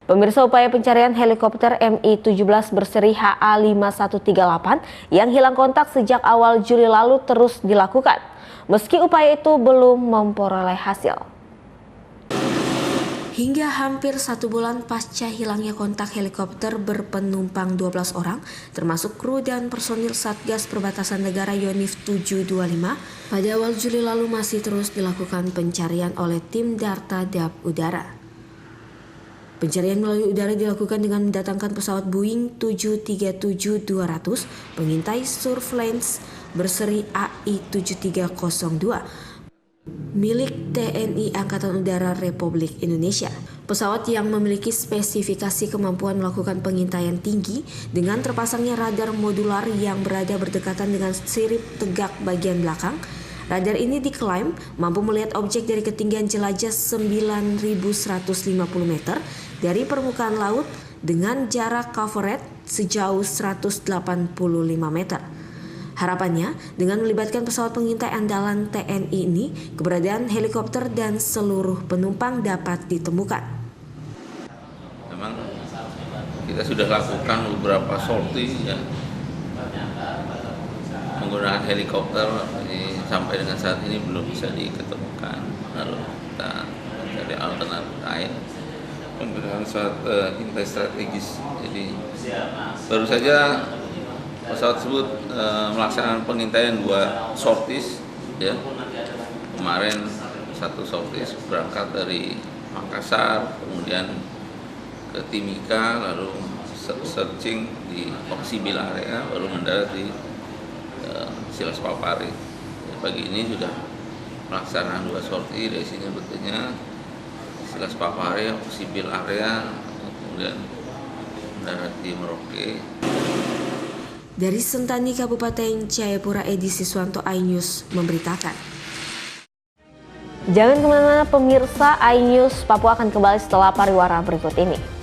Pemirsa, upaya pencarian helikopter Mi-17 berseri HA5138 yang hilang kontak sejak awal Juli lalu terus dilakukan. Meski upaya itu belum memperoleh hasil. Hingga hampir 1 bulan pasca hilangnya kontak helikopter berpenumpang 12 orang, termasuk kru dan personil Satgas Perbatasan Negara Yonif 725, pada awal Juli lalu masih terus dilakukan pencarian oleh tim Darta Dab Udara. Pencarian melalui udara dilakukan dengan mendatangkan pesawat Boeing 737-200 pengintai surveillance berseri AI-7302 milik TNI Angkatan Udara Republik Indonesia. Pesawat yang memiliki spesifikasi kemampuan melakukan pengintaian tinggi dengan terpasangnya radar modular yang berada berdekatan dengan sirip tegak bagian belakang. Radar ini diklaim mampu melihat objek dari ketinggian jelajah 9.150 meter dari permukaan laut dengan jarak coverage sejauh 185 meter. Harapannya, dengan melibatkan pesawat pengintai andalan TNI ini, keberadaan helikopter dan seluruh penumpang dapat ditemukan. Memang kita sudah lakukan beberapa sortie ya, menggunakan helikopter, sampai dengan saat ini belum bisa diketemukan. Lalu kita mencari alternatif lain menggunakan pesawat intai strategis. Jadi baru saja pesawat tersebut melaksanakan pengintaian 2 sorties ya. Kemarin 1 sorties berangkat dari Makassar, kemudian ke Timika, lalu searching di Oksibil area, baru mendarat di Silas Papari. Pagi ini sudah melaksanakan 2 sortie, dari sini betulnya Silas Papari, Oksibil area, kemudian mendarat di Merauke. Dari Sentani Kabupaten Jayapura, Edi Siswanto, iNews memberitakan. Jangan kemana-mana pemirsa, iNews Papua akan kembali setelah pariwara berikut ini.